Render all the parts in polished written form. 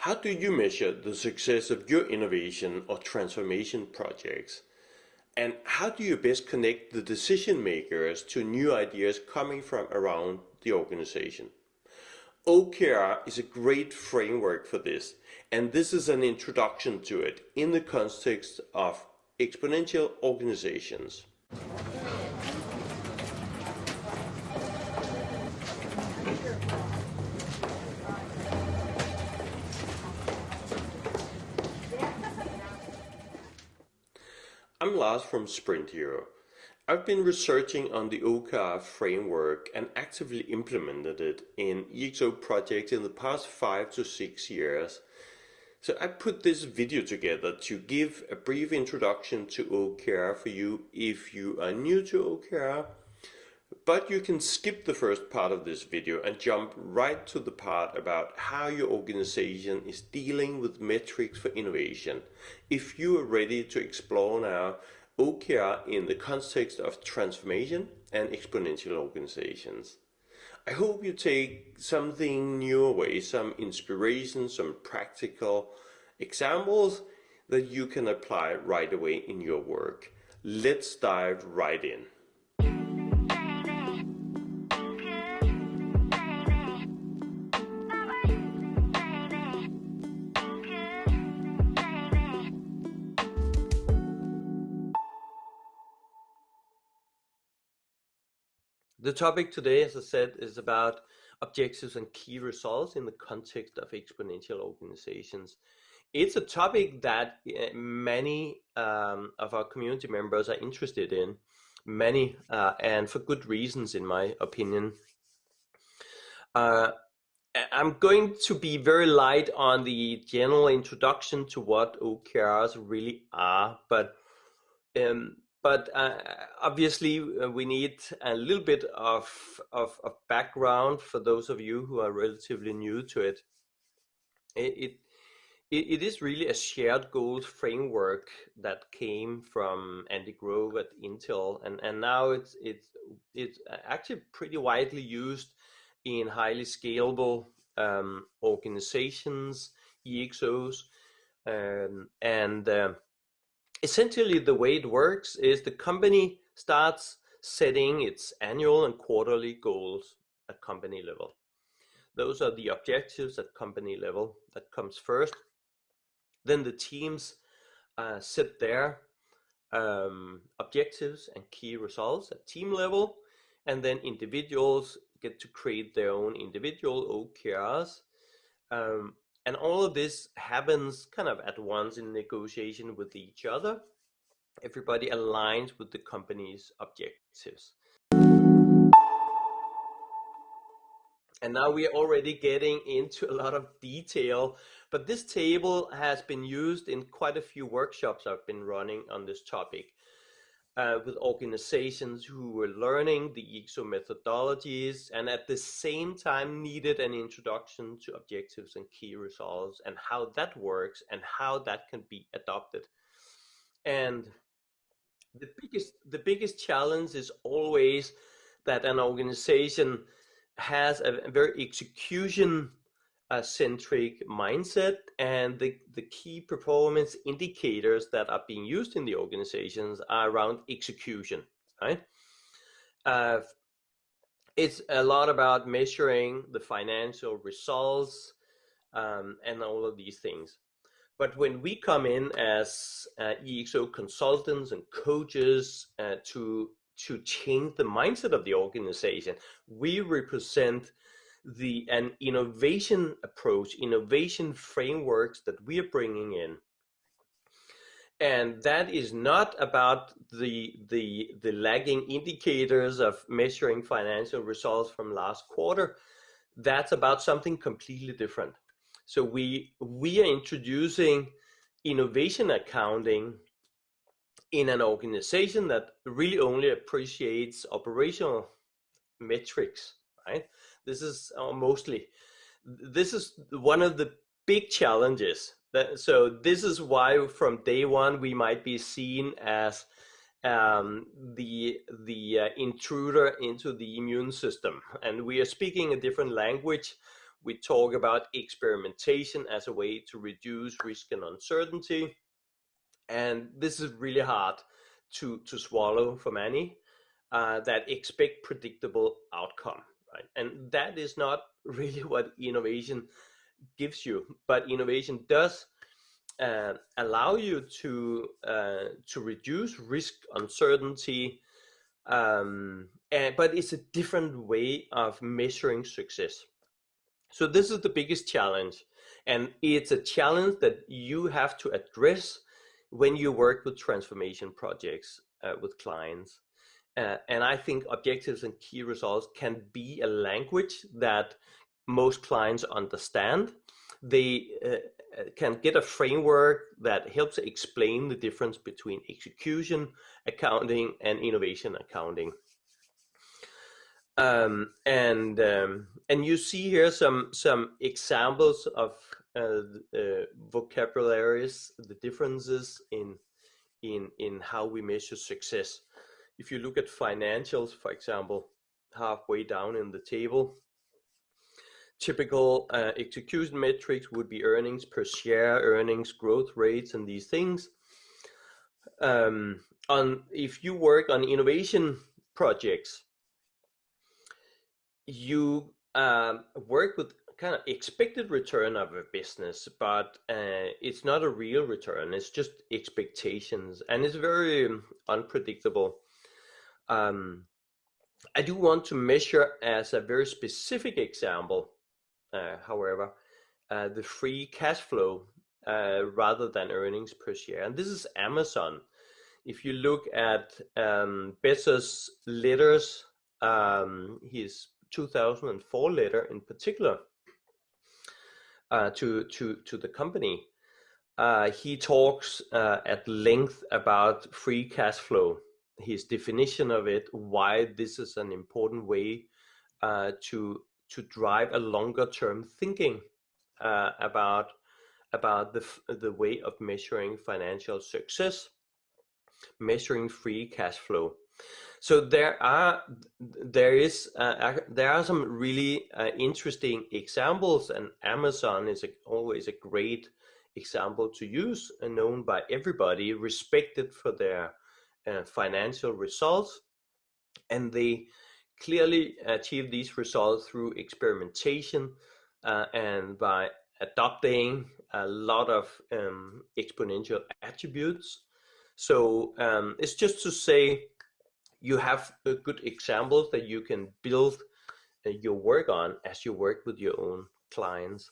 How do you measure the success of your innovation or transformation projects? And how do you best connect the decision makers to new ideas coming from around the organization? OKR is a great framework for this, and this is an introduction to it in the context of exponential organizations. I'm Lars from Sprint Hero. I've been researching on the OKR framework and actively implemented it in EXO projects in the past 5 to 6 years. So I put this video together to give a brief introduction to OKR for you if you are new to OKR, but you can skip the first part of this video and jump right to the part about how your organization is dealing with metrics for innovation if you are ready to explore now OKR in the context of transformation and exponential organizations. I hope you take something new away, some inspiration, some practical examples that you can apply right away in your work. Let's dive right in. The topic today, as I said, is about objectives and key results in the context of exponential organizations. It's a topic that many of our community members are interested in, and for good reasons, in my opinion. I'm going to be very light on the general introduction to what OKRs really are, but obviously we need a little bit of background for those of you who are relatively new to it. It is really a shared goals framework that came from Andy Grove at Intel, and now it's actually pretty widely used in highly scalable organizations, EXOs, and essentially the way it works is the company starts setting its annual and quarterly goals at company level. Those are the objectives at company level. That comes first. Then the teams set their objectives and key results at team level, and then individuals get to create their own individual OKRs. And all of this happens kind of at once in negotiation with each other. Everybody aligns with the company's objectives. And now we are already getting into a lot of detail, but this table has been used in quite a few workshops I've been running on this topic with organizations who were learning the EXO methodologies and at the same time needed an introduction to objectives and key results and how that works and how that can be adopted. And the biggest challenge is always that an organization has a very execution centric mindset, and the key performance indicators that are being used in the organizations are around execution, right? It's a lot about measuring the financial results and all of these things. But when we come in as EXO consultants and coaches to change the mindset of the organization, we represent an innovation approach, innovation frameworks that we are bringing in. And that is not about the lagging indicators of measuring financial results from last quarter. That's about something completely different. So we are introducing innovation accounting in an organization that really only appreciates operational metrics, right? This is this is one of the big challenges. So this is why from day one we might be seen as the intruder into the immune system, and we are speaking a different language. we talk about experimentation as a way to reduce risk and uncertainty. And this is really hard to swallow for many that expect predictable outcome, right? And that is not really what innovation gives you, but innovation does allow you to reduce risk, uncertainty, but it's a different way of measuring success. So this is the biggest challenge, and it's a challenge that you have to address when you work with transformation projects with clients. And I think objectives and key results can be a language that most clients understand. They can get a framework that helps explain the difference between execution accounting and innovation accounting. And you see here some examples of vocabularies, the differences in how we measure success. If you look at financials, for example, halfway down in the table, typical execution metrics would be earnings per share, earnings growth rates, and these things. If you work on innovation projects, you work with kind of expected return of a business, but it's not a real return. It's just expectations, and it's very unpredictable. I do want to measure as a very specific example, however, the free cash flow rather than earnings per share. And this is Amazon. If you look at Bezos' letters, his 2004 letter in particular to the company, he talks at length about free cash flow, his definition of it, why this is an important way to drive a longer term thinking about the way of measuring financial success, measuring free cash flow. So there are some really interesting examples, and Amazon is always a great example to use, and known by everybody, respected for their financial results, and they clearly achieve these results through experimentation and by adopting a lot of exponential attributes. So it's just to say, you have good examples that you can build your work on as you work with your own clients.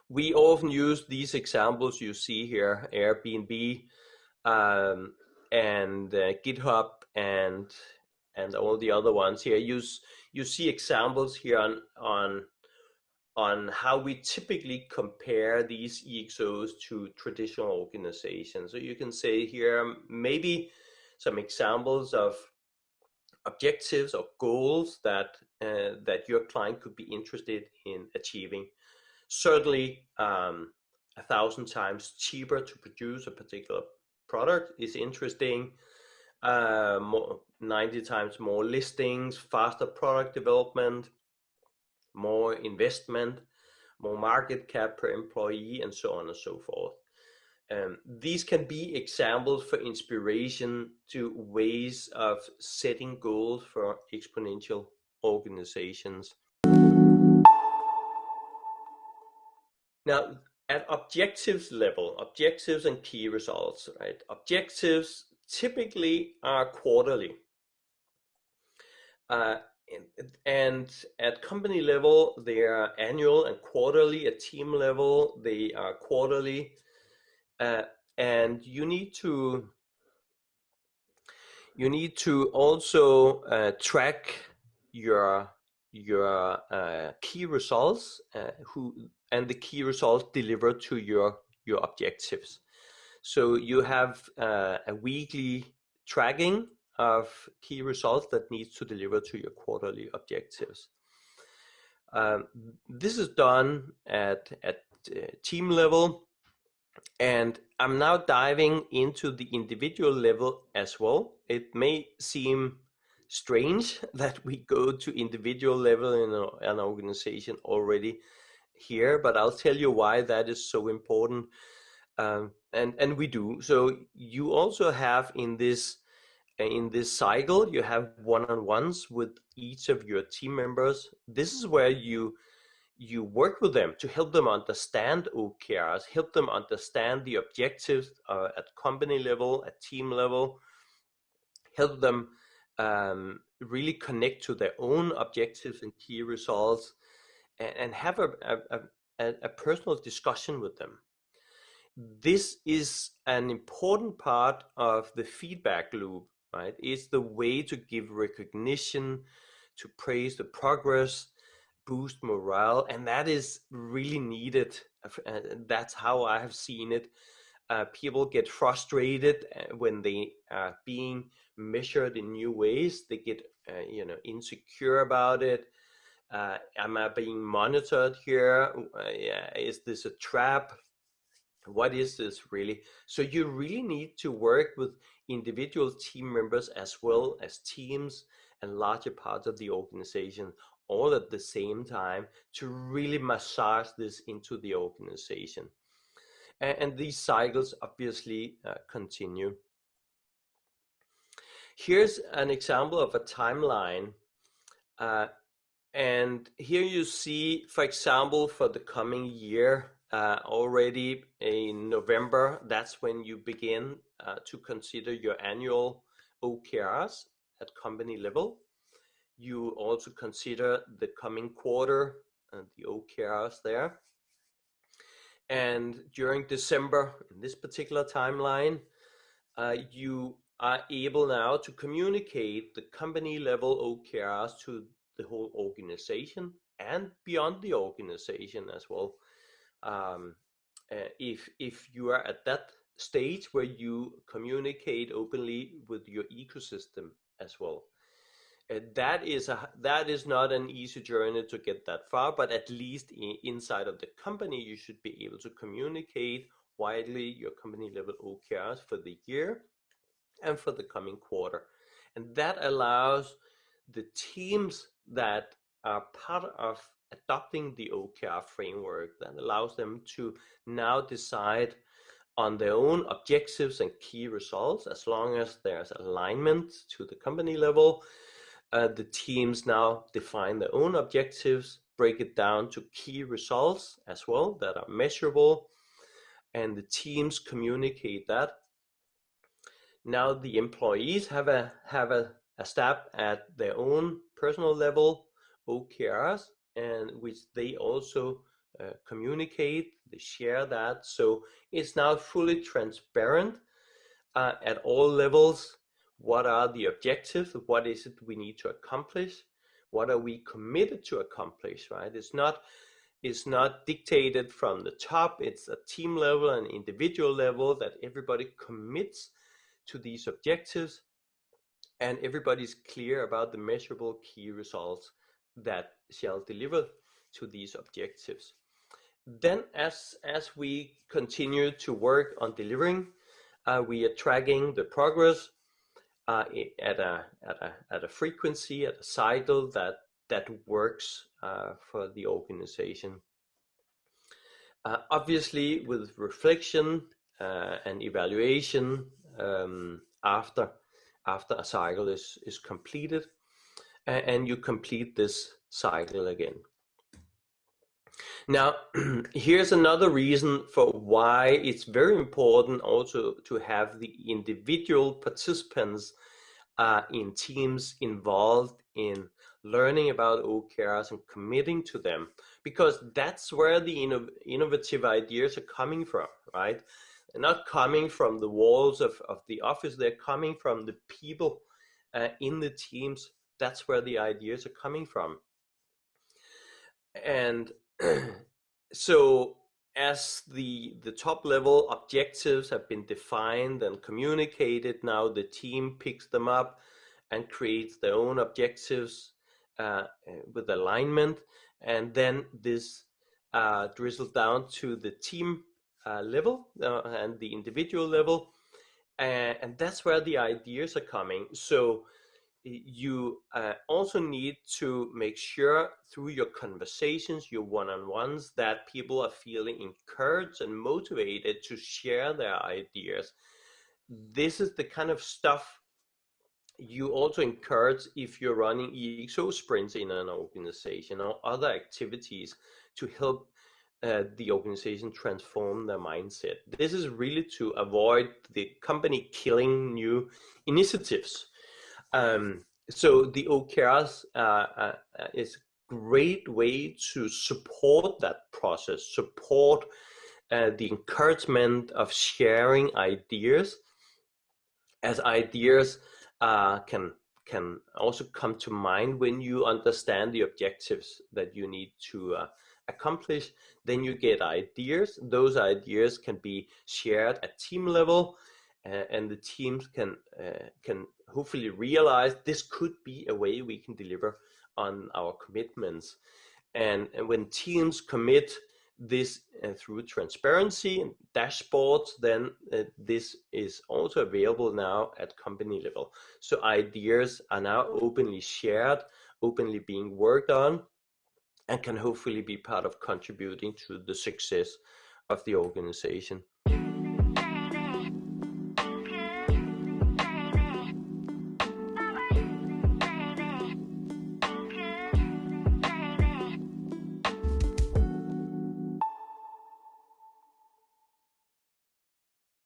We often use these examples you see here, Airbnb and GitHub and all the other ones here. You see examples here on how we typically compare these EXOs to traditional organizations. So you can say here maybe some examples of objectives or goals that your client could be interested in achieving. Certainly 1,000 times cheaper to produce a particular product is interesting. 90 times more listings, faster product development, more investment, more market cap per employee, and so on and so forth. These can be examples for inspiration to ways of setting goals for exponential organizations. Now, at objectives level, objectives and key results, right? Objectives typically are quarterly. And at company level, they are annual and quarterly. At team level, they are quarterly. And you need to also track your key results, and the key results delivered to your objectives. So you have a weekly tracking of key results that needs to deliver to your quarterly objectives. This is done at team level, and I'm now diving into the individual level as well. It may seem strange that we go to individual level in an organization already here, but I'll tell you why that is so important. And we do. So you also have in this cycle, you have one-on-ones with each of your team members. This is where you work with them to help them understand OKRs, help them understand the objectives at company level, at team level, help them really connect to their own objectives and key results, and have a personal discussion with them. This is an important part of the feedback loop, right? It's the way to give recognition, to praise the progress, boost morale, and that is really needed. That's how I have seen it. People get frustrated when they are being measured in new ways. They get insecure about it. Am I being monitored here? Is this a trap? What is this really? So you really need to work with individual team members as well as teams and larger parts of the organization all at the same time to really massage this into the organization. And these cycles obviously continue. Here's an example of a timeline. And here you see, for example, for the coming year, already in November, that's when you begin to consider your annual OKRs at company level. You also consider the coming quarter and the OKRs there. And during December, in this particular timeline, you are able now to communicate the company level OKRs to the whole organization and beyond the organization as well. If you are at that stage where you communicate openly with your ecosystem as well. That is not an easy journey to get that far, but at least inside of the company, you should be able to communicate widely your company level OKRs for the year and for the coming quarter. And that allows the teams that are part of adopting the OKR framework, that allows them to now decide on their own objectives and key results. As long as there's alignment to the company level, the teams now define their own objectives, break it down to key results as well that are measurable, and the teams communicate that. Now the employees have a stab at their own personal level OKRs, and which they also communicate, they share that. So it's now fully transparent at all levels. What are the objectives? What is it we need to accomplish? What are we committed to accomplish, right? It's not dictated from the top. It's a team level and individual level that everybody commits to these objectives, and everybody's clear about the measurable key results that shall deliver to these objectives. Then as we continue to work on delivering, we are tracking the progress at a frequency, at a cycle that works for the organization. Obviously, with reflection and evaluation after a cycle is completed, and you complete this cycle again. Now, here's another reason for why it's very important also to have the individual participants in teams involved in learning about OKRs and committing to them, because that's where the innovative ideas are coming from, right? They're not coming from the walls of the office, they're coming from the people in the teams. That's where the ideas are coming from. And so as the top level objectives have been defined and communicated, now the team picks them up and creates their own objectives with alignment, and then this drizzles down to the team level and the individual level, and that's where the ideas are coming. So you also need to make sure through your conversations, your one-on-ones, that people are feeling encouraged and motivated to share their ideas. This is the kind of stuff you also encourage if you're running EXO sprints in an organization or other activities to help the organization transform their mindset. This is really to avoid the company killing new initiatives. So the OKRs is a great way to support that process, support the encouragement of sharing ideas, as ideas can also come to mind when you understand the objectives that you need to accomplish. Then you get ideas. Those ideas can be shared at team level, and the teams can hopefully realize this could be a way we can deliver on our commitments. And when teams commit this through transparency and dashboards, then this is also available now at company level. So ideas are now openly shared, openly being worked on, and can hopefully be part of contributing to the success of the organization.